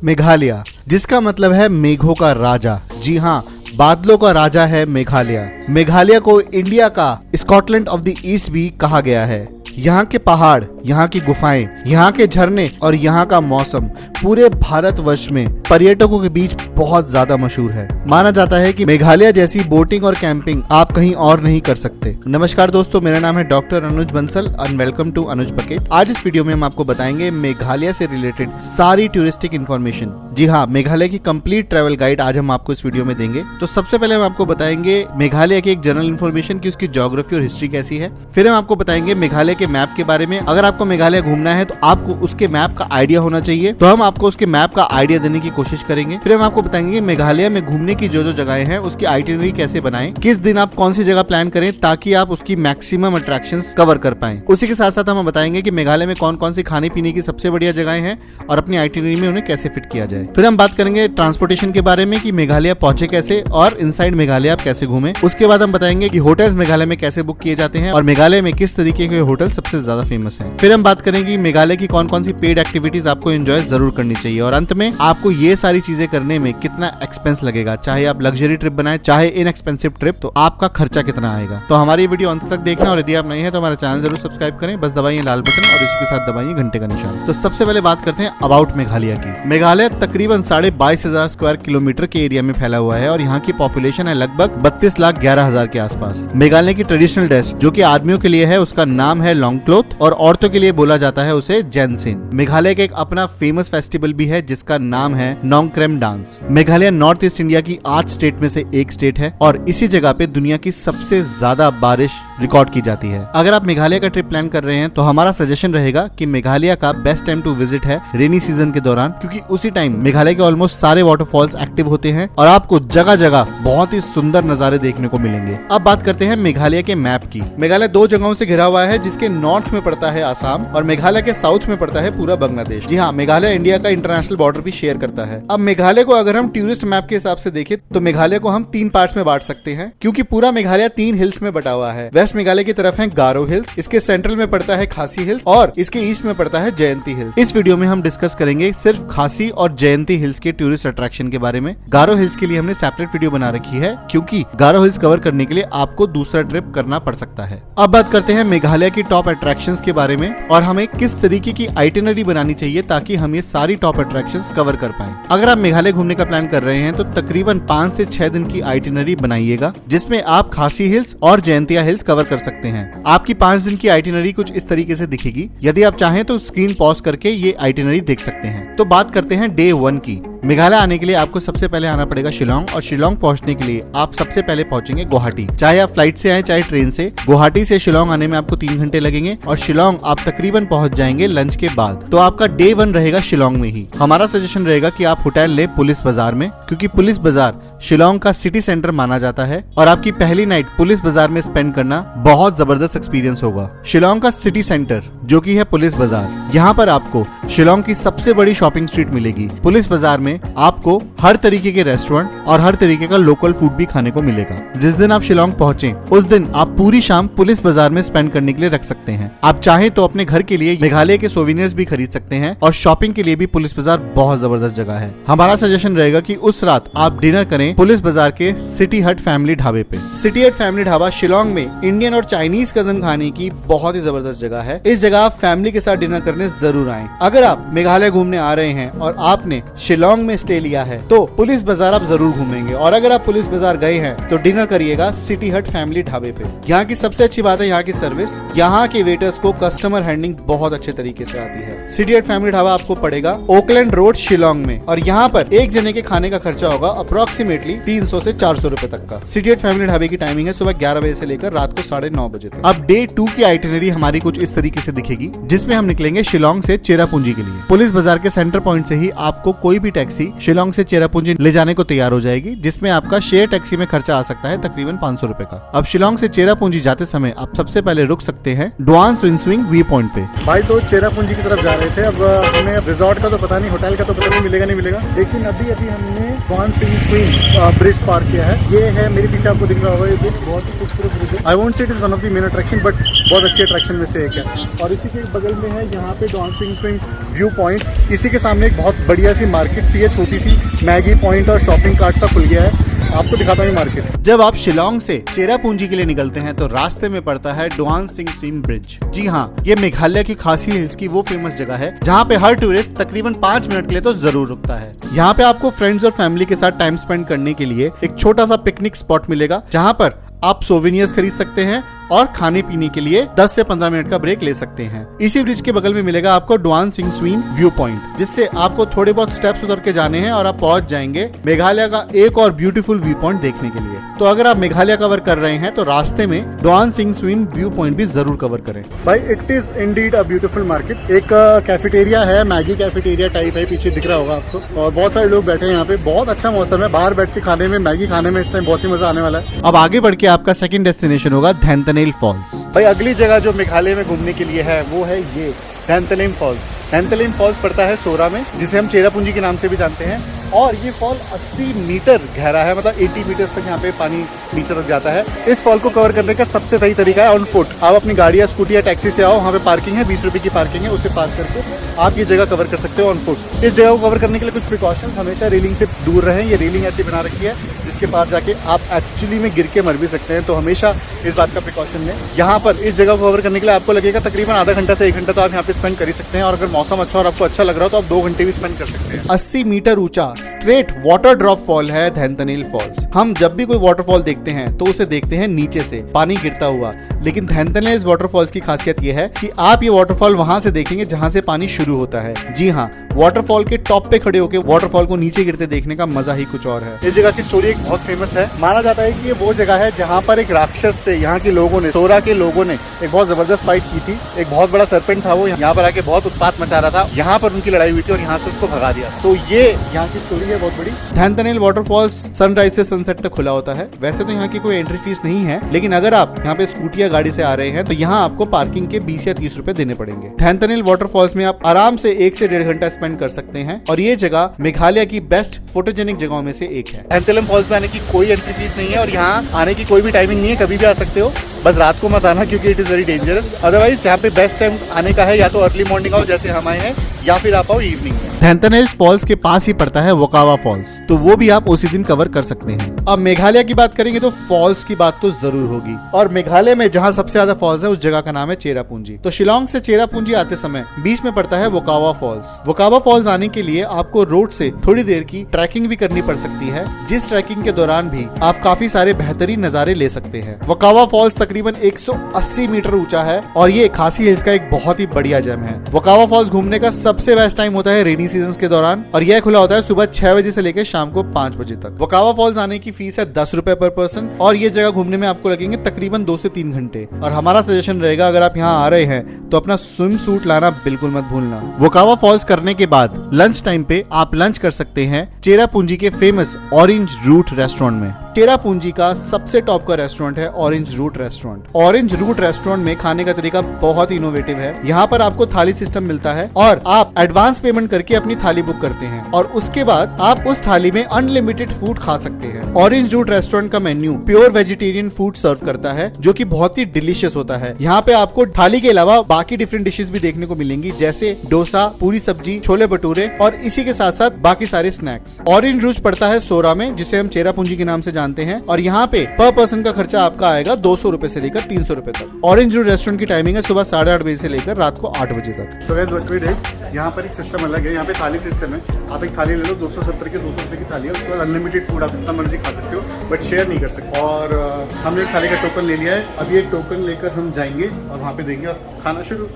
मेघालय, जिसका मतलब है मेघों का राजा। जी हाँ, बादलों का राजा है मेघालय। मेघालय को इंडिया का स्कॉटलैंड ऑफ द ईस्ट भी कहा गया है। यहाँ के पहाड़, यहाँ की गुफाएं, यहाँ के झरने और यहाँ का मौसम पूरे भारतवर्ष में पर्यटकों के बीच बहुत ज्यादा मशहूर है। माना जाता है कि मेघालय जैसी बोटिंग और कैंपिंग आप कहीं और नहीं कर सकते। नमस्कार दोस्तों, मेरा नाम है doctor Anuj Bansal and welcome to Anuj bucket. आज इस वीडियो में हम आपको बताएंगे मेघालय से रिलेटेड सारी टूरिस्टिक इन्फॉर्मेशन। जी हाँ, मेघालय की कंप्लीट ट्रैवल गाइड आज हम आपको इस वीडियो में देंगे। तो सबसे पहले हम आपको बताएंगे मेघालय की एक जनरल इन्फॉर्मेशन की उसकी ज्योग्राफी और हिस्ट्री कैसी है। फिर हम आपको बताएंगे मेघालय के मैप के बारे में। अगर आपको मेघालय घूमना है तो आपको उसके मैप का आइडिया होना चाहिए, तो हम आपको उसके मैप का आइडिया देने की कोशिश करेंगे। फिर हम आपको बताएंगे मेघालय में घूमने की जो जगहें हैं उसकी आइटिनरी कैसे बनाएं, किस दिन आप कौन सी जगह प्लान करें ताकि आप उसकी मैक्सिमम अट्रैक्शंस कवर कर पाएं। उसी के साथ साथ हम बताएंगे कि मेघालय में कौन कौन सी खाने पीने की सबसे बढ़िया जगहें हैं और अपनी आइटिनरी में उन्हें कैसे फिट किया जाए। फिर हम बात करेंगे ट्रांसपोर्टेशन के बारे में कि मेघालय पहुंचे कैसे और इनसाइड मेघालय आप कैसे घूमें। उसके बाद हम बताएंगे कि होटल्स मेघालय में कैसे बुक किए जाते हैं और मेघालय में किस तरीके के होटल सबसे ज्यादा फेमस हैं। फिर हम बात करेंगे मेघालय की कौन कौन सी पेड एक्टिविटीज आपको एंजॉय जरूर करनी चाहिए और अंत में आपको ये सारी चीजें करने में कितना एक्सपेंस लगेगा, चाहे आप लग्जरी ट्रिप बनाएं चाहे इनएक्सपेंसिव ट्रिप, तो आपका खर्चा कितना आएगा। तो हमारी वीडियो अंत तक देखना और यदि आप नहीं है तो हमारा चैनल जरूर सब्सक्राइब करें। बस दबाइए लाल बटन और इसी के साथ दबाइए घंटे का निशान। तो सबसे पहले बात करते हैं अबाउट मेघालय की। मेघालय तकरीबन 22,500 स्क्वायर किलोमीटर के एरिया में फैला हुआ है और यहाँ की पॉपुलेशन है लगभग 32,11,000 के आसपास। मेघालय की ट्रेडिशनल ड्रेस जो कि आदमियों के लिए है उसका नाम है लॉन्ग क्लोथ और औरतों के लिए बोला जाता है उसे जैनसिन। मेघालय का एक अपना फेमस फेस्टिवल भी है जिसका नाम है Nongkrem dance. Meghalaya north east India की 8 स्टेट में से एक स्टेट है और इसी जगह पे दुनिया की सबसे ज्यादा बारिश रिकॉर्ड की जाती है। अगर आप मेघालय का ट्रिप प्लान कर रहे हैं तो हमारा सजेशन रहेगा कि मेघालय का बेस्ट टाइम टू विजिट है रेनी सीजन के दौरान, क्योंकि उसी टाइम मेघालय के ऑलमोस्ट सारे वाटरफॉल्स एक्टिव होते हैं और आपको जगह जगह बहुत ही सुंदर नजारे देखने को मिलेंगे। अब बात करते हैं मेघालय के मैप की। मेघालय 2 जगहों से घिरा हुआ है, जिसके नॉर्थ में पड़ता है आसाम और मेघालय के साउथ में पड़ता है पूरा बांग्लादेश। जी हाँ, मेघालय इंडिया का इंटरनेशनल बॉर्डर भी शेयर करता है। अब मेघालय को अगर हम टूरिस्ट मैप के हिसाब से देखें तो मेघालय को हम 3 पार्ट्स में बांट सकते हैं, क्योंकि पूरा मेघालय 3 हिल्स में बटा हुआ है। वेस्ट मेघालय की तरफ है गारो हिल्स, इसके सेंट्रल में पड़ता है खासी हिल्स और इसके ईस्ट में पड़ता है जयंती हिल्स। इस वीडियो में हम डिस्कस करेंगे सिर्फ खासी और जयंती हिल्स के टूरिस्ट अट्रैक्शन के बारे में। गारो हिल्स के लिए हमने सेपरेट वीडियो बना रखी है, क्योंकि गारो हिल्स कवर करने के लिए आपको दूसरा ट्रिप करना पड़ सकता है। अब बात करते हैं मेघालय की टॉप अट्रैक्शंस के बारे में और हमें किस तरीके की आइटिनरी बनानी चाहिए ताकि हम ये सारी टॉप अट्रैक्शंस कवर कर पाएं। अगर आप मेघालय घूमने का प्लान कर रहे हैं तो तकरीबन 5 से 6 दिन की आइटिनरी बनाइएगा, जिसमें आप खासी हिल्स और जयंतिया हिल्स कवर कर सकते हैं। आपकी 5 दिन की आइटिनरी कुछ इस तरीके से दिखेगी। यदि आप चाहें तो स्क्रीन पॉज करके ये आइटिनरी देख सकते हैं। तो बात करते हैं डे 1 की। मेघालय आने के लिए आपको सबसे पहले आना पड़ेगा शिलोंग और शिलोंग पहुंचने के लिए आप सबसे पहले पहुंचेंगे गुवाहाटी। चाहे आप फ्लाइट से आए चाहे ट्रेन से, गुवाहाटी से शिलोंग आने में आपको 3 घंटे लगेंगे और शिलोंग आप तकरीबन पहुंच जाएंगे लंच के बाद। तो आपका डे 1 रहेगा शिलोंग में ही। हमारा सजेशन रहेगा कि आप होटल ले पुलिस बाजार में, क्योंकि पुलिस बाजार शिलोंग का सिटी सेंटर माना जाता है और आपकी पहली नाइट पुलिस बाजार में स्पेंड करना बहुत जबरदस्त एक्सपीरियंस होगा। शिलोंग का सिटी सेंटर जो कि है पुलिस बाजार, यहाँ पर आपको शिलोंग की सबसे बड़ी शॉपिंग स्ट्रीट मिलेगी। पुलिस बाजार में आपको हर तरीके के रेस्टोरेंट और हर तरीके का लोकल फूड भी खाने को मिलेगा। जिस दिन आप शिलोंग पहुंचे उस दिन आप पूरी शाम पुलिस बाजार में स्पेंड करने के लिए रख सकते हैं। आप चाहें तो अपने घर के लिए मेघालय के सोवेनियर्स भी खरीद सकते हैं और शॉपिंग के लिए भी पुलिस बाजार बहुत जबरदस्त जगह है। हमारा सजेशन रहेगा कि उस रात आप डिनर करें पुलिस बाजार के सिटी हट फैमिली ढाबे पे। सिटी हट फैमिली ढाबा शिलोंग में इंडियन और चाइनीज कजन खाने की बहुत ही जबरदस्त जगह है। इस जगह आप फैमिली के साथ डिनर करने जरूर आएं। अगर आप मेघालय घूमने आ रहे हैं और आपने शिलोंग में स्टे लिया है तो पुलिस बाजार आप जरूर घूमेंगे, और अगर आप पुलिस बाजार गए हैं तो डिनर करिएगा सिटी हट फैमिली ढाबे पे। यहाँ की सबसे अच्छी बात है यहाँ की सर्विस। यहाँ के वेटर्स को कस्टमर हैंडलिंग बहुत अच्छे तरीके से आती है। सिटी हट फैमिली ढाबा आपको पड़ेगा ओकलैंड रोड शिलोंग में और यहाँ पर एक जने के खाने का खर्चा होगा अप्रोक्सीमेटली 300 से 400 रुपए तक का। सिटी हट फैमिली ढाबे की टाइमिंग है सुबह 11 बजे से लेकर रात को 9:30 बजे तक। अब डे 2 की आइटिनरी हमारी कुछ इस तरीके से दिखेगी, जिसमें हम निकलेंगे शिलोंग से चेरापूंजी के लिए। पुलिस बाजार के सेंटर पॉइंट से ही आपको कोई भी टैक्सी शिलोंग से चेरापूंजी ले जाने को तैयार हो जाएगी, जिसमें आपका शेयर टैक्सी में खर्चा आ सकता है तकरीबन 500 रुपए का। अब शिलोंग से चेरापूंजी जाते समय आप सबसे पहले रुक सकते हैं डुआन स्विंग व्यू पॉइंट पे। भाई तो चेरापूंजी की तरफ जा रहे थे। अब हमें रिजॉर्ट का तो पता नहीं, होटल का तो पता नहीं मिलेगा नहीं मिलेगा, लेकिन अभी हमने डुआन स्विंग ब्रिज पार किया है। ये है मेरे पीछे आपको दिख रहा होगा, ये ब्रिज बहुत ही खूबसूरत ब्रिज है। I won't say it is one of the main attraction, but बहुत अच्छी अट्रैक्शन में से एक है। और और इसी के बगल में है यहाँ पे डॉन सिंह स्विंग व्यू पॉइंट। इसी के सामने एक बहुत बढ़िया सी मार्केट सी है, छोटी सी मैगी पॉइंट और शॉपिंग कार्ट सा खुल गया है। आपको दिखाता हूँ मार्केट। जब आप शिलोंग से चेरापूंजी के लिए निकलते हैं तो रास्ते में पड़ता है डोआन सिंह स्विम ब्रिज। जी हाँ, ये मेघालय की खासी हिल्स की वो फेमस जगह है जहाँ पे हर टूरिस्ट तकरीबन 5 मिनट के लिए तो जरूर रुकता है। यहाँ पे आपको फ्रेंड्स और फैमिली के साथ टाइम स्पेंड करने के लिए एक छोटा सा पिकनिक स्पॉट मिलेगा जहाँ पर आप सोवेनियर्स खरीद सकते हैं और खाने पीने के लिए 10 से 15 मिनट का ब्रेक ले सकते हैं। इसी ब्रिज के बगल में मिलेगा आपको डोआन सिंह स्विम व्यू पॉइंट, जिससे आपको थोड़े बहुत स्टेप्स उतर के जाने हैं और आप पहुंच जाएंगे मेघालय का एक और ब्यूटीफुल व्यू पॉइंट देखने के लिए। तो अगर आप मेघालय कवर कर रहे हैं तो रास्ते में डोआन सिंह स्विम व्यू पॉइंट भी जरूर कवर करें। भाई it is indeed a beautiful market. एक कैफेटेरिया है, मैगी कैफेटेरिया टाइप है, पीछे दिख रहा होगा आपको, और बहुत सारे लोग बैठे हैं यहाँ पे। बहुत अच्छा मौसम है, बाहर बैठ के खाने में, मैगी खाने में इस टाइम बहुत ही मजा आने वाला है। अब आगे बढ़ के आपका सेकंड डेस्टिनेशन होगा धैंतनेल फॉल्स। भाई अगली जगह जो मेघालय में घूमने के लिए है वो है ये धैंतलेम फॉल्स। धैंतलेम फॉल्स पड़ता है सोरा में, जिसे हम चेरापूंजी के नाम से भी जानते हैं। और ये फॉल 80 मीटर गहरा है, मतलब 80 मीटर तक यहाँ पे पानी नीचे तक जाता है। इस फॉल को कवर करने का सबसे सही तरीका है ऑन फुट। आप अपनी गाड़ी या स्कूटी या टैक्सी से आओ, वहाँ पे पार्किंग है, 20 रुपए की पार्किंग है, उसे पार्क करके आप ये जगह कवर कर सकते हो ऑन फुट। इस जगह को कवर करने के लिए कुछ प्रिकॉशंस, हमेशा रेलिंग से दूर रहें। ये रेलिंग ऐसी बना रखी है जिसके पास जाके आप एक्चुअली में गिर के मर भी सकते हैं, तो हमेशा इस बात का प्रिकॉशन लें। यहाँ पर इस जगह को कवर करने के लिए आपको लगेगा तकरीबन आधा घंटा से 1 घंटा, तो आप यहाँ पे स्पेंड कर ही सकते हैं। और अगर मौसम अच्छा और आपको अच्छा लग रहा हो तो आप 2 घंटे भी स्पेंड कर सकते हैं। 80 मीटर ऊंचा स्ट्रेट वाटर ड्रॉप फॉल है धैंतनेल फॉल्स। हम जब भी कोई वाटरफॉल देखते हैं तो उसे देखते हैं नीचे से पानी गिरता हुआ, लेकिन धैंतनेल वाटरफॉल्स की खासियत यह है कि आप ये वाटरफॉल वहां से देखेंगे जहां से पानी शुरू होता है। जी हाँ, वाटरफॉल के टॉप पे खड़े होकर वाटरफॉल को नीचे गिरते देखने का मजा ही कुछ और है। इस जगह की स्टोरी एक बहुत फेमस है। माना जाता है कि ये वो जगह है जहाँ पर एक राक्षस से यहाँ के लोगों ने, सोरा के लोगों ने एक बहुत जबरदस्त फाइट की थी। एक बहुत बड़ा सरपेंट था, वो यहाँ पर आके बहुत उत्पात मचा रहा था। यहाँ पर उनकी लड़ाई हुई थी और यहाँ से उसको भगा दिया। तो ये यहाँ की स्टोरी है बहुत बड़ी। धैंतनेल वाटरफॉल्स सनराइज से सनसेट तक खुला होता है। वैसे तो यहाँ की कोई एंट्री फीस नहीं है, लेकिन अगर आप यहाँ पे स्कूटी या गाड़ी से आ रहे हैं तो यहाँ आपको पार्किंग के 20 या 30 रुपए देने पड़ेंगे। धैंतनेल वाटरफॉल्स में आप आराम से 1 से 1.5 घंटा स्पेंड कर सकते हैं और ये जगह मेघालय की बेस्ट फोटोजेनिक जगहों में से एक है। धैंतलेम फॉल्स में आने की कोई एंट्री फीस नहीं है और यहाँ आने की कोई भी टाइमिंग नहीं है, कभी भी आ सकते हो। बस रात को मत आना क्योंकि it is very dangerous. Otherwise यहाँ पे बेस्ट टाइम आने का है या तो अर्ली मॉर्निंग आओ जैसे हम आए हैं, या फिर आप आओ इवनिंग में। धैंतनेल फॉल्स के पास ही पड़ता है वोकावा फॉल्स, तो वो भी आप उसी दिन कवर कर सकते हैं। अब मेघालय की बात करेंगे तो फॉल्स की बात तो जरूर होगी, और मेघालय में जहाँ सबसे ज्यादा फॉल्स है उस जगह का नाम है चेरापूंजी। तो शिलोंग से चेरापूंजी आते समय बीच में पड़ता है वोकावा फॉल्स। वोकावा फॉल्स आने के लिए आपको रोड से थोड़ी देर की ट्रैकिंग भी करनी पड़ सकती है, जिस ट्रैकिंग के दौरान भी आप काफी सारे बेहतरीन नजारे ले सकते हैं। वोकावा फॉल्स तकरीबन 180 मीटर ऊंचा है और ये खासी हिल्स का एक बहुत ही बढ़िया जम है। वोकावा फॉल्स घूमने का सबसे बेस्ट टाइम होता है रेनी सीजन के दौरान, और यह खुला होता है सुबह 6 बजे से लेकर शाम को 5 बजे तक। वोकावा फॉल्स आने की फीस है 10 रुपए पर पर्सन, और ये जगह घूमने में आपको लगेंगे तकरीबन 2 से 3 घंटे। और हमारा सजेशन रहेगा, अगर आप यहाँ आ रहे हैं तो अपना स्विम सूट लाना बिल्कुल मत भूलना। वोकावा फॉल्स करने के बाद लंच टाइम पे आप लंच कर सकते हैं चेरापूंजी के फेमस ऑरेंज रूट रेस्टोरेंट में। चेरापूंजी का सबसे टॉप का रेस्टोरेंट है orange root restaurant. Orange root restaurant में खाने का तरीका बहुत ही इनोवेटिव है। यहाँ पर आपको थाली सिस्टम मिलता है और आप एडवांस पेमेंट करके अपनी थाली बुक करते हैं और उसके बाद आप उस थाली में अनलिमिटेड फूड खा सकते हैं। ऑरेंज रूट रेस्टोरेंट का मेन्यू प्योर वेजिटेरियन फूड सर्व करता है, जो कि बहुत ही डिलीशियस होता है। यहाँ पे आपको थाली के अलावा बाकी डिफरेंट डिशेस भी देखने को मिलेंगी, जैसे डोसा, पूरी सब्जी, छोले भटूरे और इसी के साथ साथ बाकी सारे स्नैक्स। ऑरेंज रूट पड़ता है सोरा में, जिसे हम चेरापूंजी के नाम से जानते हैं, और यहाँ पे पर पर्सन का खर्चा आपका आएगा 200 रुपए से लेकर 300 रुपए तक। ऑरेंज रूट रेस्टोरेंट की टाइमिंग है सुबह 8:30 बजे से लेकर रात को 8 बजे तक। So guys, what we did, यहाँ पर एक सिस्टम अलग है। यहाँ पे थाली सिस्टम है, आप एक थाली ले लो, 270 के 200 रुपए की थाली है, उसके बाद अनलिमिटेड फूड आप जितना मर्जी खा सकते हो, बट शेयर नहीं कर सकते। और हमने एक थाली का टोकन ले लिया है, अभी एक टोकन लेकर हम जाएंगे और वहाँ पे देंगे और खाना शुरू।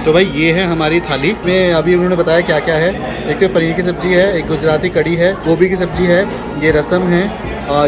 तो भाई ये है हमारी थाली में, अभी उन्होंने बताया क्या क्या है। एक तो पनीर की सब्जी है, एक गुजराती कड़ी है, गोभी की सब्जी है, ये रसम है,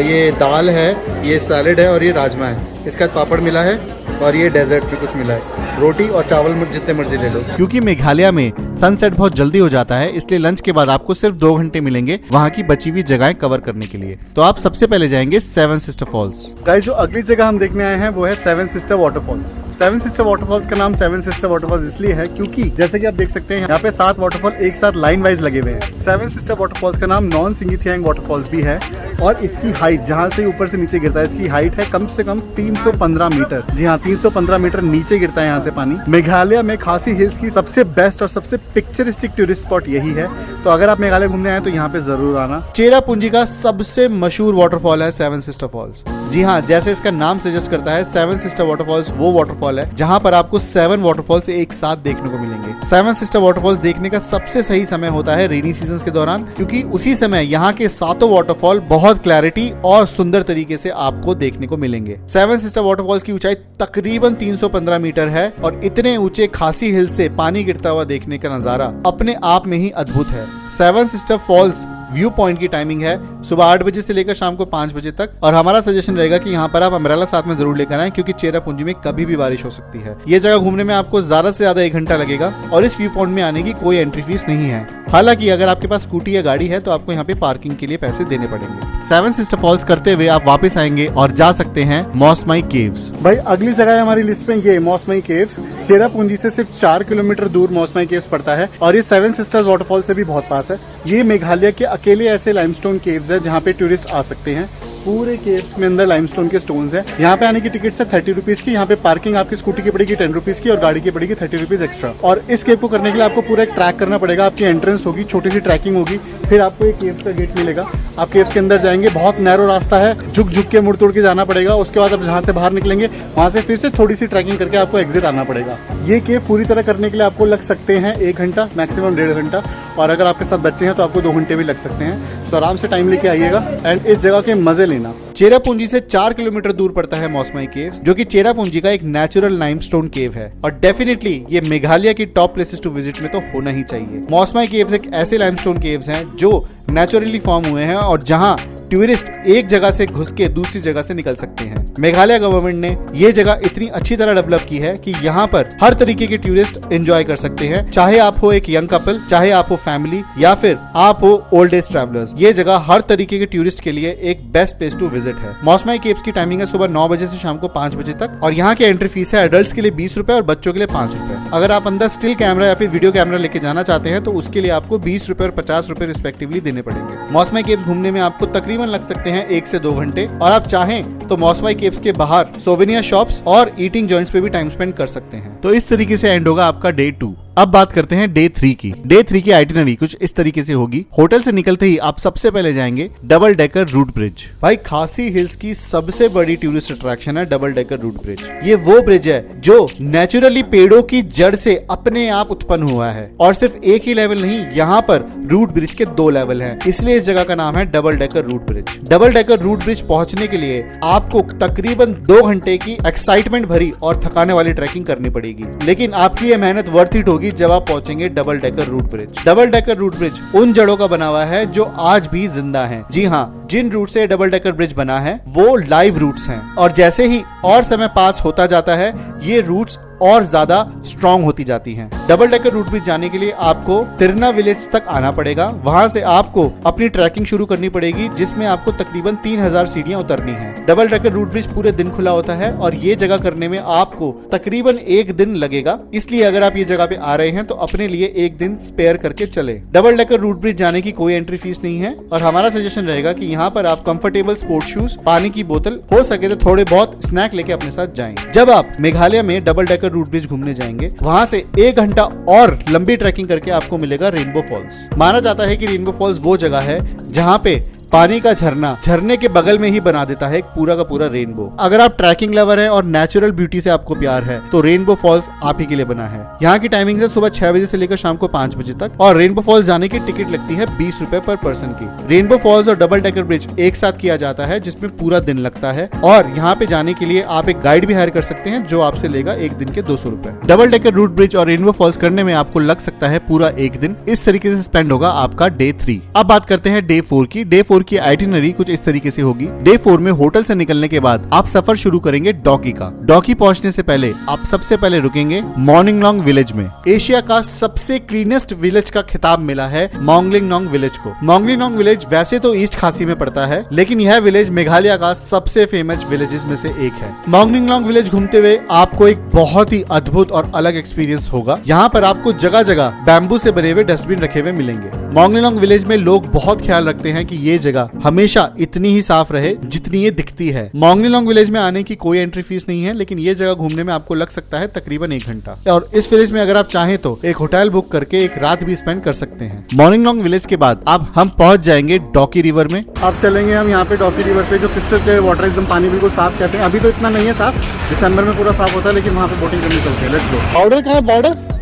ये दाल है, ये सैलेड है और ये राजमा है। इसका पापड़ मिला है और ये डेजर्ट भी कुछ मिला है। रोटी और चावल जितने मर्जी ले लो। क्योंकि मेघालय में सनसेट बहुत जल्दी हो जाता है, इसलिए लंच के बाद आपको सिर्फ 2 घंटे मिलेंगे वहाँ की बची हुई जगहें कवर करने के लिए। तो आप सबसे पहले जाएंगे 7 सिस्टर फॉल्स। गाइस, जो अगली जगह हम देखने आए हैं वो है 7 सिस्टर वाटरफॉल्स। 7 सिस्टर वाटरफॉल्स का नाम 7 सिस्टर वाटरफॉल्स इसलिए है क्योंकि जैसे कि आप देख सकते हैं यहाँ पे 7 वाटरफॉल एक साथ लाइन वाइज लगे हुए हैं। 7 सिस्टर वाटरफॉल्स का नाम नॉन सिंगिथियांग वाटरफॉल्स भी है, और इसकी हाइट जहाँ से ऊपर से नीचे गिरता है, इसकी हाइट है कम से कम 315 मीटर। जी हाँ, 315 मीटर नीचे गिरता है यहाँ से से पानी। मेघालय में खासी हिल्स की सबसे बेस्ट और सबसे पिक्चरिस्टिक टूरिस्ट स्पॉट यही है, तो अगर आप मेघालय घूमने आए तो यहाँ पे जरूर आना। चेरापूंजी का सबसे मशहूर वाटरफॉल है सेवन सिस्टर फॉल्स। जी हाँ, जैसे इसका नाम सजेस्ट करता है, सेवन सिस्टर वाटरफॉल्स वो वाटरफॉल है जहाँ पर आपको 7 वाटरफॉल्स एक साथ देखने को मिलेंगे। सेवन सिस्टर वाटरफॉल्स देखने का सबसे सही समय होता है रेनी सीजन के दौरान, क्योंकि उसी समय यहाँ के 7 वाटरफॉल बहुत क्लैरिटी और सुंदर तरीके से आपको देखने को मिलेंगे। सेवन सिस्टर वाटरफॉल्स की ऊंचाई तकरीबन 315 मीटर है और इतने ऊंचे खासी हिल से पानी गिरता हुआ देखने का नजारा अपने आप में ही अद्भुत है। Seven sister falls view point की टाइमिंग है सुबह 8 बजे से लेकर शाम को 5 बजे तक, और हमारा सजेशन रहेगा कि यहाँ पर आप अम्ब्रेला साथ में जरूर लेकर आएं, क्योंकि चेरापूंजी में कभी भी बारिश हो सकती है। ये जगह घूमने में आपको ज्यादा से ज्यादा 1 घंटा लगेगा और इस व्यू पॉइंट में आने की कोई एंट्री फीस नहीं है। हालांकि अगर आपके पास स्कूटी या गाड़ी है तो आपको यहाँ पे पार्किंग के लिए पैसे देने पड़ेंगे। सेवन सिस्टर फॉल्स करते हुए आप वापस आएंगे और जा सकते हैं मौसमाई केव्स। भाई अगली जगह है हमारी लिस्ट में ये मौसमाई केव्स। चेरापूंजी से सिर्फ 4 किलोमीटर दूर मौसमाई केव्स पड़ता है और ये सेवन सिस्टर्स वाटरफॉल से भी बहुत पास है। ये मेघालय के अकेले ऐसे लाइमस्टोन केव्स है जहाँ पे टूरिस्ट आ सकते हैं। पूरे केव्स में अंदर लाइमस्टोन के स्टोन्स हैं। यहाँ पे आने की टिकट है 30 रुपीज की। यहाँ पे पार्किंग आपकी स्कूटी की पड़ेगी 10 रुपीज की और गाड़ी की पड़ेगी 30 रुपीज एक्स्ट्रा। और इस केव को करने के लिए आपको पूरा एक ट्रैक करना पड़ेगा। आपकी एंट्रेंस होगी, छोटी सी ट्रैकिंग होगी, फिर आपको एक केव का गेट मिलेगा। आप केव के अंदर जाएंगे, बहुत नैरो रास्ता है, झुक झुक के मुड़ तोड़ के जाना पड़ेगा। उसके बाद आप जहाँ से बाहर निकलेंगे वहाँ से फिर से थोड़ी सी ट्रैकिंग करके आपको एग्जिट आना पड़ेगा। ये केव पूरी तरह करने के लिए आपको लग सकते हैं 1 घंटा, मैक्सिमम 1.5 घंटा, और अगर आपके साथ बच्चे हैं तो आपको 2 घंटे भी लग सकते हैं। तो आराम से टाइम लेके आइएगा एंड इस जगह के मजे लेना। चेरापूंजी से 4 किलोमीटर दूर पड़ता है मौसमाई केव्स, जो कि चेरापूंजी का एक नेचुरल लाइमस्टोन केव है और डेफिनेटली ये मेघालय की टॉप प्लेसेस टू विजिट में तो होना ही चाहिए। मौसमाई केव्स एक ऐसे लाइमस्टोन केव्स हैं जो नेचुरली फॉर्म हुए हैं और जहां टूरिस्ट एक जगह से घुस के दूसरी जगह से निकल सकते हैं। मेघालय गवर्नमेंट ने ये जगह इतनी अच्छी तरह डेवलप की है कि यहाँ पर हर तरीके के टूरिस्ट एंजॉय कर सकते हैं, चाहे आप हो एक यंग कपल, चाहे आप हो फैमिली, या फिर आप हो ओल्ड एज ट्रैवलर्स। ये जगह हर तरीके के टूरिस्ट के लिए एक बेस्ट प्लेस टू विजिट है। मौसमाई केव्स की टाइमिंग है सुबह 9 बजे से शाम को 5 बजे तक और यहाँ की एंट्री फीस है एडल्ट्स के लिए 20 रुपए और बच्चों के लिए 5 रुपए। अगर आप अंदर स्टिल कैमरा या फिर वीडियो कैमरा लेके जाना चाहते हैं तो उसके लिए आपको 20 रुपए और 50 रुपए रिस्पेक्टिवली देने पड़ेंगे। मौसमाई केव्स घूमने में आपको तकरीबन लग सकते हैं 1 से 2 घंटे और आप चाहें तो मौसमाई केव्स के बाहर सोवेनियर शॉप्स और ईटिंग जॉइंट्स पे भी टाइम स्पेंड कर सकते हैं। तो इस तरीके से एंड होगा आपका डे 2। अब बात करते हैं डे 3 की। डे 3 की आइटिनरी कुछ इस तरीके से होगी। होटल से निकलते ही आप सबसे पहले जाएंगे डबल डेकर रूट ब्रिज। भाई खासी हिल्स की सबसे बड़ी टूरिस्ट अट्रैक्शन है डबल डेकर रूट ब्रिज। ये वो ब्रिज है जो नेचुरली पेड़ों की जड़ से अपने आप उत्पन्न हुआ है और सिर्फ एक ही लेवल नहीं, यहाँ पर रूट ब्रिज के 2 लेवल हैं, इसलिए इस जगह का नाम है double decker root bridge. Double decker root bridge पहुंचने के लिए आपको तकरीबन 2 घंटे की एक्साइटमेंट भरी और थकाने वाली ट्रैकिंग करनी पड़ेगी, लेकिन आपकी ये मेहनत वर्थ इट होगी जब आप पहुंचेंगे double decker root bridge. Double decker root bridge उन जड़ों का बना हुआ है जो आज भी जिंदा हैं। जी हाँ, जिन रूट से डबल डेकर ब्रिज बना है वो लाइव रूट्स हैं और जैसे ही और समय पास होता जाता है ये रूट्स और ज्यादा स्ट्रॉन्ग होती जाती हैं। डबल डेकर रूट ब्रिज जाने के लिए आपको तिरना विलेज तक आना पड़ेगा। वहां से आपको अपनी ट्रैकिंग शुरू करनी पड़ेगी जिसमें आपको तकरीबन 3000 सीढ़ियां उतरनी हैं। डबल डेकर रूट ब्रिज पूरे दिन खुला होता है और ये जगह करने में आपको तकरीबन 1 दिन लगेगा, इसलिए अगर आप ये जगह पे आ रहे हैं तो अपने लिए 1 दिन स्पेयर करके चले। डबल डेकर रूट ब्रिज जाने की कोई एंट्री फीस नहीं है और हमारा सजेशन रहेगा कि यहाँ पर आप कंफर्टेबल स्पोर्ट्स शूज, पानी की बोतल, हो सके तो थोड़े बहुत स्नैक लेके अपने साथ जाएं। जब आप मेघालय में डबल डेकर रूट ब्रिज घूमने जाएंगे वहां से 1 घंटा और लंबी ट्रैकिंग करके आपको मिलेगा रेनबो फॉल्स। माना जाता है कि रेनबो फॉल्स वो जगह है जहां पे पानी का झरने के बगल में ही बना देता है एक पूरा का पूरा रेनबो। अगर आप ट्रैकिंग लवर हैं और नेचुरल ब्यूटी से आपको प्यार है तो रेनबो फॉल्स आप ही के लिए बना है। यहाँ की टाइमिंग है सुबह 6 बजे से लेकर शाम को 5 बजे तक और रेनबो फॉल्स जाने की टिकट लगती है 20 रुपए पर पर्सन की। रेनबो फॉल्स और डबल डेकर ब्रिज एक साथ किया जाता है जिसमें पूरा दिन लगता है और यहाँ पे जाने के लिए आप एक गाइड भी हायर कर सकते हैं जो आपसे लेगा 1 दिन के 200 रुपए। डबल डेकर रूट ब्रिज और रेनबो फॉल्स करने में आपको लग सकता है पूरा 1 दिन। इस तरीके से स्पेंड होगा आपका डे 3। अब बात करते हैं डे 4 की। डे 4 की आइटिनरी कुछ इस तरीके से होगी। डे 4 में होटल से निकलने के बाद आप सफर शुरू करेंगे डॉकी का। डॉकी पहुंचने से पहले आप सबसे पहले रुकेंगे मॉर्निंगलोंग विलेज में। एशिया का सबसे क्लीनेस्ट विलेज का खिताब मिला है मोंगलिंगनोंग विलेज को। मोंगलिंगनोंग विलेज वैसे तो ईस्ट खासी में पड़ता है लेकिन यह विलेज मेघालय का सबसे फेमस विलेजेस में से एक है। मोंगलिंगनोंग विलेज घूमते हुए आपको एक बहुत ही अद्भुत और अलग एक्सपीरियंस होगा। यहाँ पर आपको जगह जगह बैम्बू से बने हुए डस्टबिन रखे हुए मिलेंगे। मोंगलिंगनोंग विलेज में लोग बहुत ख्याल रखते हैं कि ये जगह हमेशा इतनी ही साफ रहे जितनी ये दिखती है। मोंगलीलोंग विलेज में आने की कोई एंट्री फीस नहीं है, लेकिन ये जगह घूमने में आपको लग सकता है तकरीबन 1 घंटा। और इस विलेज में अगर आप चाहें तो एक होटल बुक करके एक रात भी स्पेंड कर सकते हैं। मोंगलीलोंग विलेज के बाद अब हम पहुंच जाएंगे डॉकी रिवर में। अब चलेंगे हम यहाँ पे डॉकी रिवर पे, जो क्रिस्टल क्लियर वाटर, एकदम पानी बिल्कुल साफ कहते हैं। अभी तो इतना नहीं है साफ, दिसंबर में पूरा साफ होता है, लेकिन वहाँ पे बोटिंग करनी चलती है। Let's go. बॉर्डर कहाँ है? बॉर्डर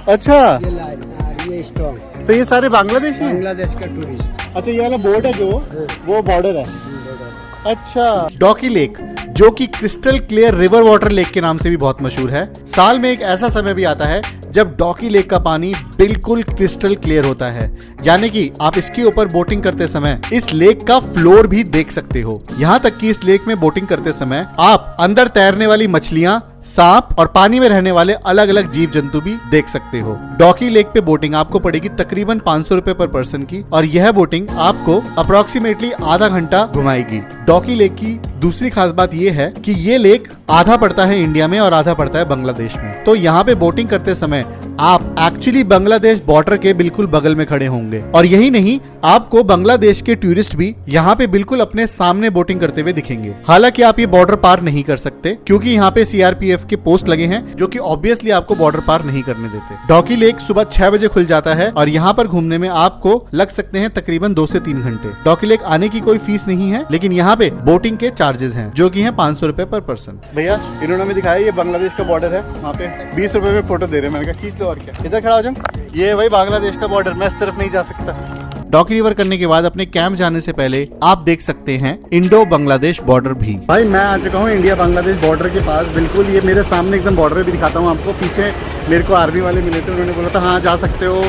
अच्छा, ये स्ट्रॉन्ग तो ये सारे बांग्लादेश हैं? बांग्लादेश का टूरिस्ट। अच्छा, ये वाला बोर्ड है जो वो बॉर्डर है। अच्छा, डॉकी लेक जो कि crystal clear river water lake के नाम से भी बहुत मशहूर है। साल में एक ऐसा समय भी आता है जब डॉकी लेक का पानी बिल्कुल क्रिस्टल क्लियर होता है, यानी कि आप इसके ऊपर बोटिंग करते समय इस लेक का फ्लोर भी देख सकते हो। यहाँ तक कि इस लेक में बोटिंग करते समय आप अंदर तैरने वाली मछलियां, सांप और पानी में रहने वाले अलग अलग जीव जंतु भी देख सकते हो। डॉकी लेक पे बोटिंग आपको पड़ेगी तकरीबन 500 रुपए पर पर्सन की, और यह बोटिंग आपको अप्रोक्सीमेटली आधा घंटा घुमाएगी। डॉकी लेक की दूसरी खास बात यह है कि ये लेक आधा पड़ता है इंडिया में और आधा पड़ता है बांग्लादेश में। तो यहाँ पे बोटिंग करते समय आप एक्चुअली बांग्लादेश बॉर्डर के बिल्कुल बगल में खड़े होंगे। और यही नहीं, आपको बांग्लादेश के टूरिस्ट भी यहाँ पे बिल्कुल अपने सामने बोटिंग करते हुए दिखेंगे। हालांकि आप ये बॉर्डर पार नहीं कर सकते, क्योंकि यहाँ पे सीआरपीएफ के पोस्ट लगे हैं जो कि ऑब्वियसली आपको बॉर्डर पार नहीं करने देते। डॉकी लेक सुबह 6 बजे खुल जाता है और यहाँ पर घूमने में आपको लग सकते हैं तकरीबन 2 से 3 घंटे। डॉकी लेक आने की कोई फीस नहीं है, लेकिन यहाँ पे बोटिंग के चार्जेस हैं जो कि हैं 500 रुपए पर पर्सन। भैया इन्होंने हमें दिखाया ये बांग्लादेश का बॉर्डर है, वहाँ पे 20 रुपए में फोटो दे रहे हैं। मैंने कहा खींच लो और क्या, इधर खड़ा हो जाओ। ये भाई बांग्लादेश का बॉर्डर, मैं इस तरफ नहीं जा सकता। डॉकी रिवर करने के बाद अपने कैंप जाने से पहले आप देख सकते हैं इंडो बांग्लादेश बॉर्डर भी। भाई मैं आ चुका हूँ इंडिया बांग्लादेश बॉर्डर के पास, बिल्कुल ये मेरे सामने एकदम बॉर्डर भी दिखाता हूँ आपको। पीछे मेरे को आर्मी वाले मिले थे, उन्होंने बोला था हाँ जा सकते हो,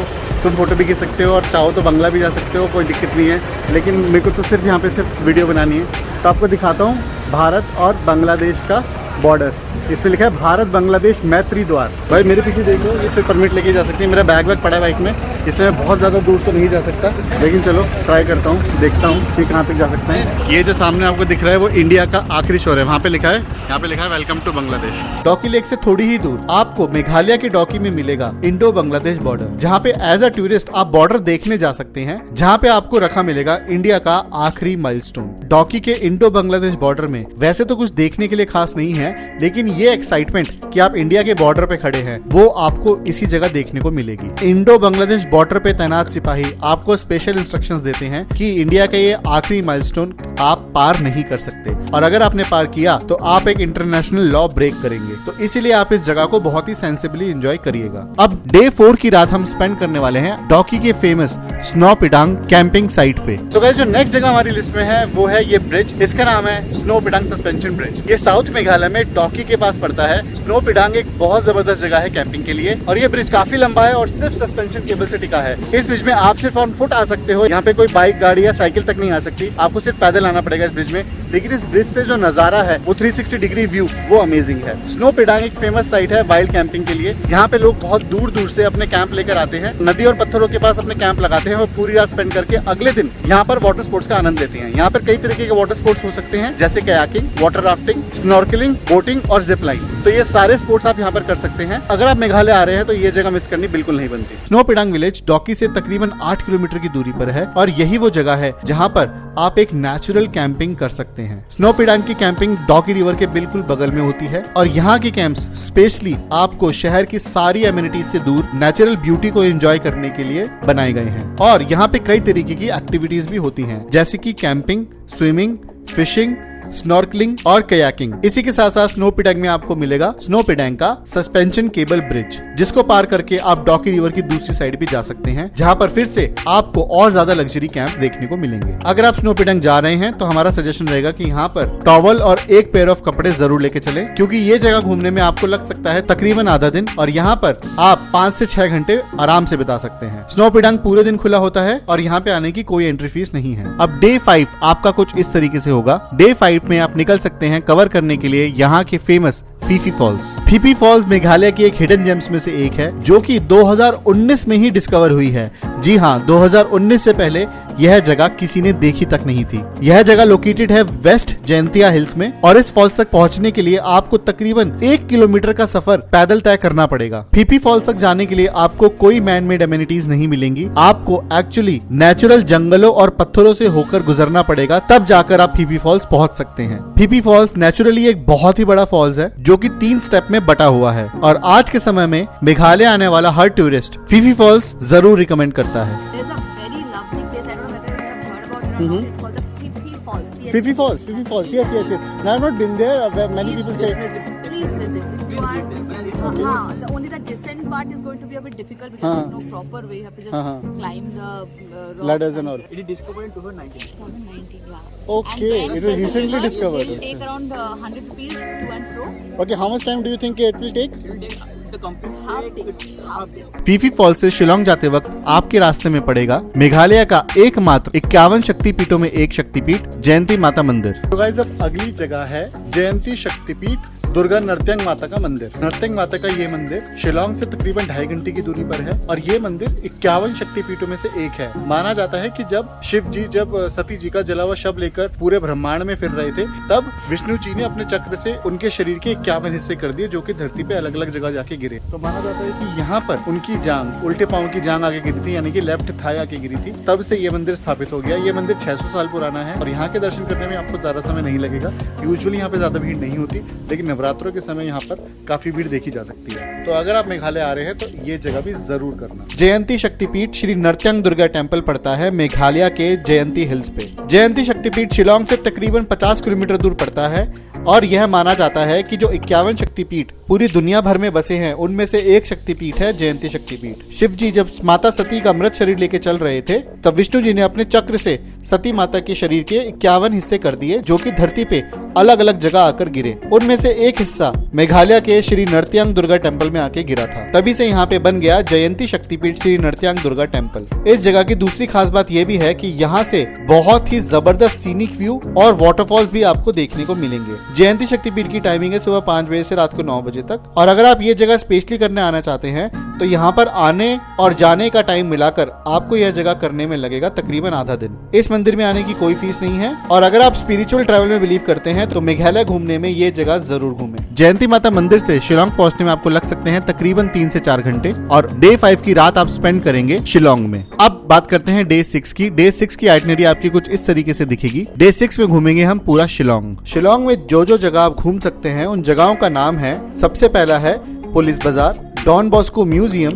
तुम फोटो भी खींच सकते हो और चाहो तो बंगला भी जा सकते हो, कोई दिक्कत नहीं है। लेकिन मेरे को तो सिर्फ यहाँ पे सिर्फ वीडियो बनानी है, तो आपको दिखाता हूँ भारत और बांग्लादेश का बॉर्डर। इसमें लिखा है भारत बांग्लादेश मैत्री द्वार। भाई मेरे पीछे देखो, ये सिर्फ परमिट लेके जा सकते हैं। मेरा बैग वैग पड़ा है बाइक में, इसमें मैं बहुत ज़्यादा दूर तो नहीं जा सकता, लेकिन चलो ट्राई करता हूँ, देखता हूँ कि कहाँ तक जा सकते हैं। ये जो सामने आपको दिख रहा है वो इंडिया का आखिरी शोर है, वहाँ पे लिखा है, यहाँ पे लिखा है welcome to Bangladesh. Dawki lake से थोड़ी ही दूर आपको मेघालय के डॉकी में मिलेगा इंडो बांग्लादेश बॉर्डर, जहाँ पे एज अ टूरिस्ट आप बॉर्डर देखने जा सकते हैं, जहाँ पे आपको रखा मिलेगा इंडिया का आखिरी माइलस्टोन। डॉकी के इंडो बांग्लादेश बॉर्डर में वैसे तो कुछ देखने के लिए खास नहीं है, लेकिन ये एक्साइटमेंट कि आप इंडिया के बॉर्डर पे खड़े हैं वो आपको इसी जगह देखने को मिलेगी। इंडो बांग्लादेश बॉर्डर पे तैनात सिपाही आपको स्पेशल इंस्ट्रक्शंस देते हैं कि इंडिया का ये आखिरी माइलस्टोन आप पार नहीं कर सकते, और अगर आपने पार किया तो आप एक इंटरनेशनल लॉ ब्रेक करेंगे। तो इसीलिए आप इस जगह को बहुत ही सेंसिबली एंजॉय करिएगा। अब डे 4 की रात हम स्पेंड करने वाले हैं डॉकी के फेमस स्नो पिडांग कैंपिंग साइट पे। तो गाइस जो नेक्स्ट जगह हमारी लिस्ट में है वो है ये ब्रिज, इसका नाम है स्नो पिडांग सस्पेंशन ब्रिज। ये साउथ मेघालय में डॉकी के पास पड़ता है। स्नो पिडांग एक बहुत जबरदस्त जगह है कैंपिंग के लिए, और ये ब्रिज काफी लंबा है और सिर्फ सस्पेंशन केबल से टिका है। इस ब्रिज में आप सिर्फ ऑन फुट आ सकते हो, यहाँ पे कोई बाइक, गाड़ी या साइकिल तक नहीं आ सकती, आपको सिर्फ पैदल आना पड़ेगा इस ब्रिज में। लेकिन इस ब्रिज से जो नजारा है वो 360 डिग्री व्यू, वो अमेजिंग है। स्नो पिडांग एक फेमस साइट है वाइल्ड कैंपिंग के लिए। यहाँ पे लोग बहुत दूर दूर से अपने कैंप लेकर आते हैं, नदी और पत्थरों के पास अपने कैंप लगाते हैं और पूरी रात स्पेंड करके अगले दिन यहाँ पर वाटर स्पोर्ट्स का आनंद लेते हैं। यहाँ पर कई तरीके के वाटर स्पोर्ट्स हो सकते हैं, जैसे kayaking, water rafting, snorkelling, boating और जिप लाइन। तो ये सारे स्पोर्ट्स आप यहाँ पर कर सकते हैं। अगर आप मेघालय आ रहे हैं तो ये जगह मिस करनी बिल्कुल नहीं बनती। स्नो पिडांग विलेज डॉकी से तकरीबन 8 किलोमीटर की दूरी पर है, और यही वो जगह है जहाँ पर आप एक नेचुरल कैंपिंग कर सकते हैं। स्नो पिडांग की कैंपिंग डॉकी रिवर के बिल्कुल बगल में होती है, और यहाँ के कैंप्स स्पेशली आपको शहर की सारी एमिनिटीज से दूर नेचुरल ब्यूटी को एंजॉय करने के लिए बनाए गए हैं। और यहाँ पे कई तरीके की एक्टिविटीज भी होती हैं, जैसे कि कैंपिंग, स्विमिंग, फिशिंग, स्नॉर्कलिंग और कयाकिंग। इसी के साथ साथ स्नो पिडांग में आपको मिलेगा स्नो पिडांग का सस्पेंशन केबल ब्रिज, जिसको पार करके आप डॉकी रिवर की दूसरी साइड भी जा सकते हैं, जहां पर फिर से आपको और ज्यादा लग्जरी कैंप देखने को मिलेंगे। अगर आप स्नो पिडांग जा रहे हैं तो हमारा सजेशन रहेगा कि यहाँ पर टॉवल और एक पेयर ऑफ कपड़े जरूर लेके चलें, क्योंकि ये जगह घूमने में आपको लग सकता है तकरीबन आधा दिन, और यहाँ पर आप 5 से 6 घंटे आराम से बिता सकते हैं। स्नो पिडांग पूरे दिन खुला होता है और यहाँ पे आने की कोई एंट्री फीस नहीं है। अब डे 5 आपका कुछ इस तरीके से होगा। डे 5 में आप निकल सकते हैं कवर करने के लिए यहाँ के famous Phe Phe falls. Phe Phe falls Meghalaya की एक हिडन जेम्स में से एक है जो कि 2019 में ही डिस्कवर हुई है। जी हाँ, 2019 से पहले यह जगह किसी ने देखी तक नहीं थी। यह जगह लोकेटेड है वेस्ट जयंतिया हिल्स में और इस फॉल्स तक पहुंचने के लिए आपको तकरीबन 1 किलोमीटर का सफर पैदल तय करना पड़ेगा। फीफी फॉल्स तक जाने के लिए आपको कोई मैन मेड एमिनिटीज नहीं मिलेंगी। आपको एक्चुअली नेचुरल जंगलों और पत्थरों से होकर गुजरना पड़ेगा, तब जाकर आप फीफी फॉल्स पहुंच सकते हैं। फीफी फॉल्स नेचुरली एक बहुत ही बड़ा फॉल्स है जो कि 3 स्टेप में बटा हुआ है और आज के समय में मेघालय आने वाला हर टूरिस्ट फीफी फॉल्स जरूर रिकमेंड करता है। It's called the Phi Falls. Fifi Falls, Fifi Falls. Yes. Now I've not been there. Where many people say. Please visit. If you are, the only the descent part is going to be a bit difficult because there's no proper way. You have to just climb the rocks Ladders and all. It is discovered in 2019. 2019, yeah. Okay, And then it was recently it discovered. will take around 100 rupees to and fro. Okay, how much time do you think it will take? It will take the complete Half day. Phe Phe falls से शिलोंग जाते वक्त आपके रास्ते में पड़ेगा मेघालय का एकमात्र 51 शक्तिपीठों में एक शक्तिपीठ जयंती माता मंदिर। तो गाइस अब अगली जगह है जयंती शक्तिपीठ दुर्गा नर्त्यंग माता का मंदिर। नर्त्यंग माता का ये मंदिर शिलोंग से तकरीबन 2.5 घंटे की दूरी पर है और ये मंदिर 51 शक्तिपीठों में से एक है। माना जाता है कि जब शिव जी जब सती जी का जला हुआ शव लेकर पूरे ब्रह्मांड में फिर रहे थे, तब विष्णु जी ने अपने चक्र से उनके शरीर के 51 हिस्से कर दिए जो कि धरती पे अलग अलग जगह जाके गिरे। तो माना जाता है कि यहाँ पर उनकी जांग, उल्टे पांव की जांग आगे गिरी थी, यानी कि लेफ्ट थाई आगे गिरी थी, तब से ये मंदिर स्थापित हो गया। ये मंदिर 600 साल पुराना है और यहाँ के दर्शन करने में आपको ज्यादा समय नहीं लगेगा। यूजुअली यहाँ पे ज्यादा भीड़ नहीं होती, लेकिन नवरात्रों के समय यहाँ पर काफी भीड़ देखी जा सकती है। तो अगर आप मेघालय आ रहे हैं तो ये जगह भी जरूर करना। जयंती शक्तिपीठ श्री नर्त्यंग दुर्गा टेम्पल पड़ता है मेघालय के जयंती हिल्स पे। जयंती शक्तिपीठ शिलोंग से तकरीबन 50 किलोमीटर दूर पड़ता है और यह माना जाता है कि जो 51 शक्तिपीठ पूरी दुनिया भर में बसे हैं उनमें से एक शक्तिपीठ है जयंती शक्तिपीठ। शिव जी जब माता सती का मृत शरीर लेके चल रहे थे, तब विष्णु जी ने अपने चक्र से सती माता के शरीर के 51 हिस्से कर दिए जो कि धरती पे अलग अलग जगह आकर गिरे। उनमें से एक हिस्सा मेघालय के श्री नर्त्यांग दुर्गा टेम्पल में आके गिरा था, तभी से यहाँ पे बन गया जयंती शक्तिपीठ श्री नर्त्यांग दुर्गा टेम्पल। इस जगह की दूसरी खास बात यह भी है कि यहाँ से बहुत ही जबरदस्त सीनिक व्यू और वाटरफॉल्स भी आपको देखने को मिलेंगे। जयंती शक्तिपीठ की टाइमिंग है सुबह 5 बजे से रात को 9 बजे तक और अगर आप ये जगह स्पेशली करने आना चाहते हैं तो यहाँ पर आने और जाने का टाइम मिलाकर आपको यह जगह करने में लगेगा तकरीबन आधा दिन। इस मंदिर में आने की कोई फीस नहीं है और अगर आप स्पिरिचुअल ट्रैवल में बिलीव करते हैं तो मेघालय घूमने में ये जगह जरूर घूमें। जयंती माता मंदिर से शिलोंग पहुंचने में आपको लग सकते हैं तकरीबन 3 से 4 घंटे और डे 5 की रात आप स्पेंड करेंगे शिलोंग में। अब बात करते हैं डे 6 की। डे 6 की आइटनरी आपकी कुछ इस तरीके से दिखेगी। डे 6 में घूमेंगे हम पूरा शिलोंग। शिलोंग में जो जगह आप घूम सकते हैं उन जगहों का नाम है, सबसे पहला है Police Bazar, Don Bosco museum,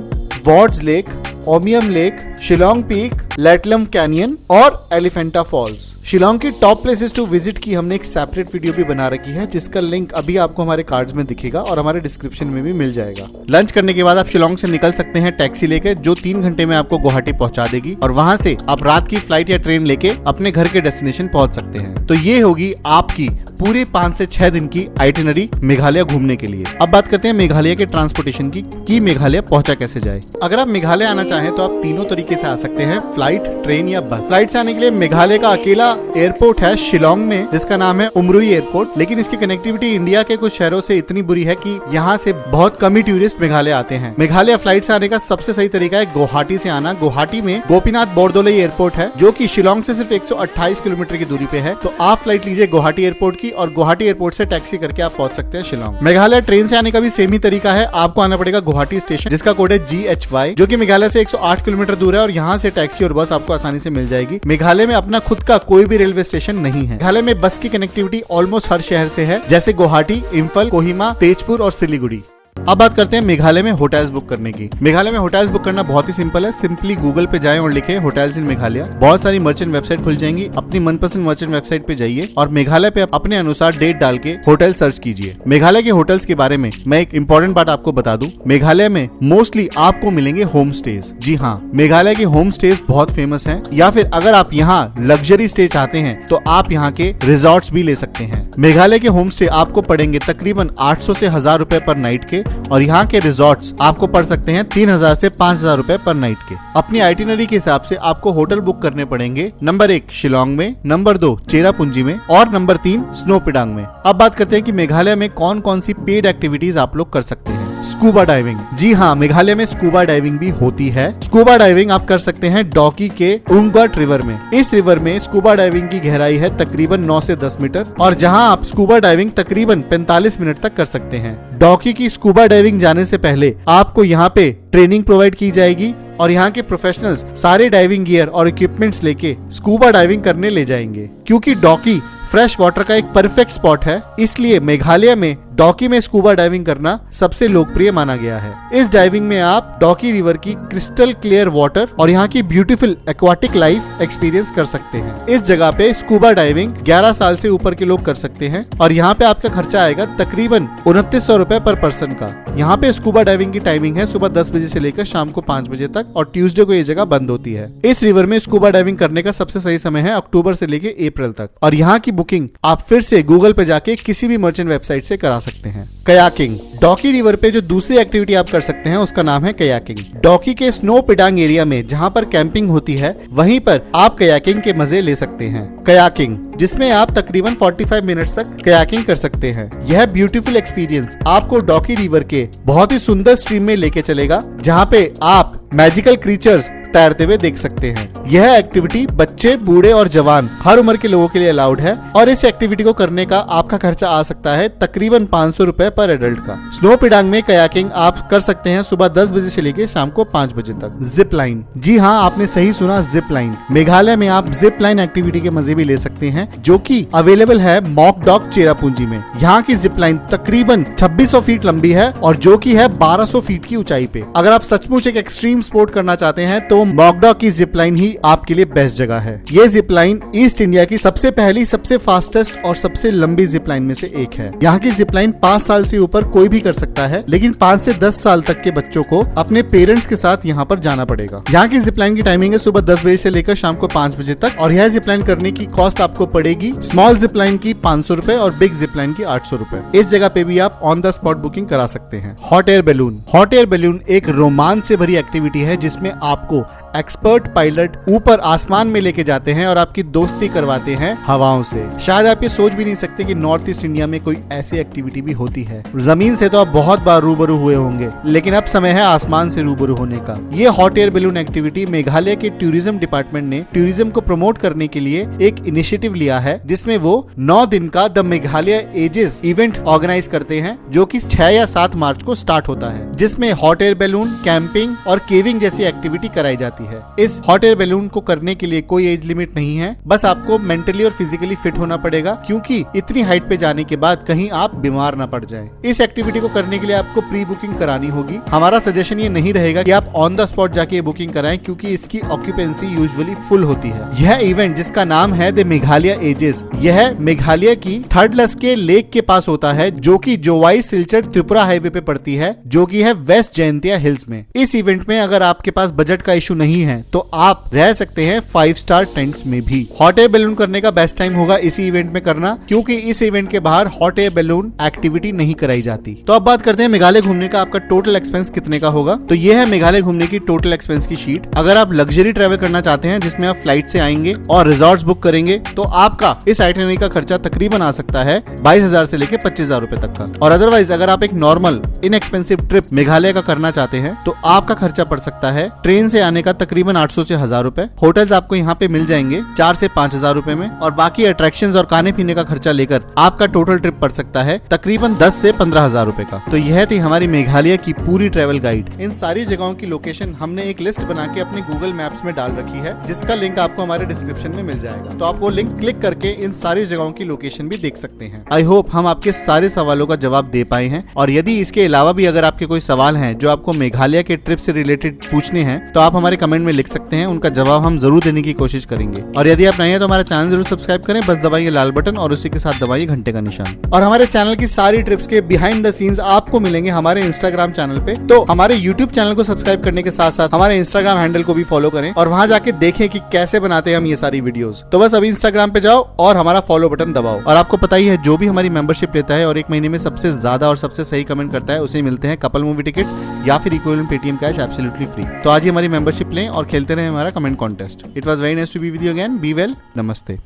Wards lake, Umiam lake, Shillong peak, Laitlum canyon और एलिफेंटा फॉल्स। शिलोंग की टॉप प्लेसेस टू विजिट की हमने एक सेपरेट वीडियो भी बना रखी है जिसका लिंक अभी आपको हमारे कार्ड्स में दिखेगा और हमारे डिस्क्रिप्शन में भी मिल जाएगा। लंच करने के बाद आप शिलोंग से निकल सकते हैं टैक्सी लेके जो 3 घंटे में आपको गुवाहाटी पहुंचा देगी और वहां से आप रात की फ्लाइट या ट्रेन लेके अपने घर के डेस्टिनेशन पहुंच सकते हैं। तो ये होगी आपकी पूरे 5 से 6 दिन की आइटिनरी मेघालय घूमने के लिए। अब बात करते हैं मेघालय के ट्रांसपोर्टेशन की मेघालय पहुंचा कैसे जाए। अगर आप मेघालय आना चाहें तो आप तीनों तरीके से आ सकते हैं, फ्लाइट, ट्रेन या बस। फ्लाइट से आने के लिए मेघालय का अकेला एयरपोर्ट है शिलोंग में जिसका नाम है उमरुई एयरपोर्ट, लेकिन इसकी कनेक्टिविटी इंडिया के कुछ शहरों से इतनी बुरी है कि यहाँ से बहुत कम ही टूरिस्ट मेघालय आते हैं। मेघालय फ्लाइट से आने का सबसे सही तरीका है गुवाहाटी से आना। गुवाहाटी में गोपीनाथ बोरदोलई एयरपोर्ट है जो कि शिलोंग से सिर्फ 128 किलोमीटर की दूरी पे है। तो आप फ्लाइट लीजिए गुवाहाटी एयरपोर्ट की और गुवाहाटी एयरपोर्ट से टैक्सी करके आप पहुंच सकते हैं शिलोंग। मेघालय ट्रेन से आने का भी सेम ही तरीका है। आपको आना पड़ेगा गुवाहाटी स्टेशन जिसका कोड है GHY जो कि मेघालय से 108 किलोमीटर दूर है और यहाँ से टैक्सी और बस आपको आसानी से मिल जाएगी। मेघालय में अपना खुद का कोई भी रेलवे स्टेशन नहीं है। मेघालय में बस की कनेक्टिविटी ऑलमोस्ट हर शहर से है जैसे गुवाहाटी, इम्फल, कोहिमा, तेजपुर और सिलीगुड़ी। अब बात करते हैं मेघालय में होटल्स बुक करने की। मेघालय में होटल्स बुक करना बहुत ही सिंपल है। सिंपली गूगल पे जाएं और लिखें होटल्स इन मेघालय। बहुत सारी मर्चेंट वेबसाइट खुल जाएंगी। अपनी मनपसंद मर्चेंट वेबसाइट पे जाइए और मेघालय पे अपने अनुसार डेट डाल के होटल सर्च कीजिए। मेघालय के होटल्स के बारे में मैं एक इंपॉर्टेंट बात आपको बता दूं, मेघालय में मोस्टली आपको मिलेंगे होम स्टेज। जी हाँ, मेघालय के होम स्टेज बहुत फेमस हैं। या फिर अगर आप यहाँ लग्जरी स्टे चाहते हैं तो आप यहाँ के रिजॉर्ट्स भी ले सकते हैं। मेघालय के होम स्टे आपको पड़ेंगे तकरीबन 800 से 1000 रुपए पर नाइट के और यहाँ के रिजॉर्ट्स आपको पड़ सकते हैं 3000 से 5000 रुपए पर नाइट के। अपनी आइटिनरी के हिसाब से आपको होटल बुक करने पड़ेंगे नंबर 1 शिलोंग में, नंबर 2 चेरापूंजी में और नंबर 3 स्नोपिडांग में। अब बात करते हैं कि मेघालय में कौन कौन सी पेड एक्टिविटीज आप लोग कर सकते हैं। स्कूबा डाइविंग, जी हाँ, मेघालय में स्कूबा डाइविंग भी होती है। स्कूबा डाइविंग आप कर सकते हैं डॉकी के उंगट रिवर में। इस रिवर में स्कूबा डाइविंग की गहराई है तकरीबन 9 से 10 मीटर और जहां आप स्कूबा डाइविंग तकरीबन 45 मिनट तक कर सकते हैं। डॉकी की स्कूबा डाइविंग जाने से पहले आपको यहाँ पे ट्रेनिंग प्रोवाइड की जाएगी और यहाँ के प्रोफेशनल्स सारे डाइविंग गियर और इक्विपमेंट्स लेके स्कूबा डाइविंग करने ले जाएंगे। क्योंकि डॉकी फ्रेश वाटर का एक परफेक्ट स्पॉट है, इसलिए मेघालय में डॉकी में स्कूबा डाइविंग करना सबसे लोकप्रिय माना गया है। इस डाइविंग में आप डॉकी रिवर की क्रिस्टल क्लियर वाटर और यहाँ की ब्यूटीफुल एक्वाटिक लाइफ एक्सपीरियंस कर सकते हैं। इस जगह पे स्कूबा डाइविंग 11 साल से ऊपर के लोग कर सकते हैं और यहाँ पे आपका खर्चा आएगा तकरीबन 2900 रुपए पर पर्सन का। यहाँ पे स्कूबा डाइविंग की टाइमिंग है सुबह 10 बजे से लेकर शाम को 5 बजे तक और ट्यूसडे को ये जगह बंद होती है। इस रिवर में स्कूबा डाइविंग करने का सबसे सही समय है अक्टूबर से लेकर अप्रैल तक और यहाँ की बुकिंग आप फिर से गूगल पे जाके किसी भी मर्चेंट वेबसाइट से करा सकते हैं। कयाकिंग, डॉकी रिवर पे जो दूसरी एक्टिविटी आप कर सकते हैं उसका नाम है कयाकिंग। डॉकी के स्नोपिडांग एरिया में जहाँ पर कैंपिंग होती है वहीं पर आप कयाकिंग के मजे ले सकते हैं। कयाकिंग जिसमें आप तकरीबन 45 मिनट्स तक कयाकिंग कर सकते हैं। यह ब्यूटीफुल एक्सपीरियंस आपको डॉकी रिवर के बहुत ही सुंदर स्ट्रीम में लेके चलेगा जहाँ पे आप मैजिकल क्रीचर्स तैरते हुए देख सकते हैं। यह एक्टिविटी बच्चे, बूढ़े और जवान हर उम्र के लोगों के लिए अलाउड है और इस एक्टिविटी को करने का आपका खर्चा आ सकता है तकरीबन 500 रुपए पर एडल्ट का। स्नोपिडांग में कयाकिंग आप कर सकते हैं सुबह 10 बजे से लेकर शाम को 5 बजे तक। जिप लाइन, जी हाँ, आपने सही सुना, जिप लाइन। मेघालय में आप जिप लाइन एक्टिविटी के मजे भी ले सकते हैं जो कि अवेलेबल है मॉक डॉक चेरापूंजी में। यहाँ की जिप लाइन तकरीबन 2600 फीट लंबी है और जो की है 1200 फीट की ऊंचाई पे। अगर आप सचमुच एक एक्सट्रीम स्पोर्ट करना चाहते हैं तो मॉकडॉक की जिप लाइन ही आपके लिए बेस्ट जगह है। ये जिप लाइन ईस्ट इंडिया की सबसे पहली, सबसे फास्टेस्ट और सबसे लंबी जिप लाइन में से एक है। यहाँ की जिप लाइन 5 साल से ऊपर कोई भी कर सकता है, लेकिन 5 से 10 साल तक के बच्चों को अपने पेरेंट्स के साथ यहाँ पर जाना पड़ेगा। यहाँ की जिप लाइन की टाइमिंग है सुबह 10 बजे से लेकर शाम को 5 बजे तक और यह जिप लाइन करने की कॉस्ट आपको पड़ेगी स्मॉल जिप लाइन की 500 रुपए और बिग जिप लाइन की 800 रुपए। इस जगह पे भी आप ऑन द स्पॉट बुकिंग करा सकते हैं। Hot air balloon, hot air balloon एक रोमांच से भरी एक्टिविटी है जिसमें आपको एक्सपर्ट पायलट ऊपर आसमान में लेके जाते हैं और आपकी दोस्ती करवाते हैं हवाओं से। शायद आप ये सोच भी नहीं सकते कि नॉर्थ ईस्ट इंडिया में कोई ऐसी एक्टिविटी भी होती है। जमीन से तो आप बहुत बार रूबरू हुए होंगे, लेकिन अब समय है आसमान से रूबरू होने का। ये hot air balloon activity Meghalaya के टूरिज्म डिपार्टमेंट ने टूरिज्म को प्रमोट करने के लिए एक इनिशिएटिव लिया है जिसमें वो 9 दिन का the Meghalaya ages event organise करते हैं जो कि 6 या 7 मार्च को स्टार्ट होता है, जिसमें हॉट एयर बैलून, कैंपिंग और केविंग जैसी एक्टिविटी कराई जाती है। इस हॉट एयर बैलून को करने के लिए कोई एज लिमिट नहीं है, बस आपको मेंटली और फिजिकली फिट होना पड़ेगा क्योंकि इतनी हाइट पे जाने के बाद कहीं आप बीमार ना पड़ जाएं। इस एक्टिविटी को करने के लिए आपको प्री बुकिंग करानी होगी। हमारा सजेशन ये नहीं रहेगा कि आप ऑन द स्पॉट जाके बुकिंग कराएं क्योंकि इसकी ऑक्यूपेंसी यूजुअली फुल होती है। यह इवेंट जिसका नाम है द मेघालय एजेस, यह मेघालय की थर्ड लस्के लेक के पास होता है जो कि जोवाई सिलचर त्रिपुरा हाईवे पे पड़ती है जो कि है वेस्ट जयंतिया हिल्स में। इस इवेंट में अगर आपके पास बजट का इशू नहीं है तो आप रह सकते हैं 5 स्टार टेंट्स में भी। हॉट एयर बैलून करने का बेस्ट टाइम होगा इसी इवेंट में करना क्योंकि इस इवेंट के बाहर हॉट एयर बैलून एक्टिविटी नहीं कराई जाती। तो अब बात करते हैं मेघालय घूमने का आपका टोटल एक्सपेंस कितने का होगा। तो ये है मेघालय घूमने की टोटल एक्सपेंस की शीट। अगर आप लग्जरी ट्रेवल करना चाहते हैं जिसमें आप फ्लाइट से आएंगे और रिजॉर्ट्स बुक करेंगे तो आपका इस आइटिनरी का खर्चा तकरीबन आ सकता है 22,000 से लेकर 25,000 रुपए तक का। और अदरवाइज अगर आप एक नॉर्मल इनएक्सपेंसिव ट्रिप मेघालय का करना चाहते हैं तो आपका खर्चा पड़ सकता है ट्रेन से आने का तकरीबन 800 से 1000 रुपए। होटल्स आपको यहाँ पे मिल जाएंगे 4 से 5,000 रुपए में और बाकी अट्रैक्शंस और खाने पीने का खर्चा लेकर आपका टोटल ट्रिप पड़ सकता है तकरीबन 10 से 15,000 रुपए का। तो यह थी हमारी मेघालय की पूरी ट्रेवल गाइड। इन सारी जगहों की लोकेशन हमने एक लिस्ट बना के अपने गूगल मैप्स में डाल रखी है जिसका लिंक आपको हमारे डिस्क्रिप्शन में मिल जाएगा। तो आप वो लिंक क्लिक करके इन सारी जगहों की लोकेशन भी देख सकते हैं। आई होप हम आपके सारे सवालों का जवाब दे पाए हैं और यदि इसके अलावा भी अगर आपके कोई सवाल हैं जो आपको मेघालय के ट्रिप से रिलेटेड पूछने हैं तो आप हमारे कमेंट में लिख सकते हैं, उनका जवाब हम जरूर देने की कोशिश करेंगे। और यदि आप नए हैं तो हमारा चैनल जरूर सब्सक्राइब करें, बस दबाइए लाल बटन और उसी के साथ दबाइए घंटे का निशान। और हमारे चैनल की सारी ट्रिप्स के बिहाइंड द सीन्स आपको मिलेंगे हमारे इंस्टाग्राम चैनल पे। तो हमारे यूट्यूब चैनल को सब्सक्राइब करने के साथ साथ हमारे इंस्टाग्राम हैंडल को भी फॉलो करें और वहां जाके देखें कि कैसे बनाते हैं हम ये सारी वीडियोस। तो बस अभी इंस्टाग्राम पे जाओ और हमारा फॉलो बटन दबाओ। और आपको पता ही है, जो भी हमारी मेंबरशिप लेता है और एक महीने में सबसे ज्यादा और सबसे सही कमेंट करता है उसे मिलते हैं कपल मूवी टिकट्स या फिर equivalent Paytm cash absolutely free. तो आज ही हमारी मेंबरशिप लें और खेलते रहे हमारा comment contest. It was very nice to be with you again. Be well, नमस्ते।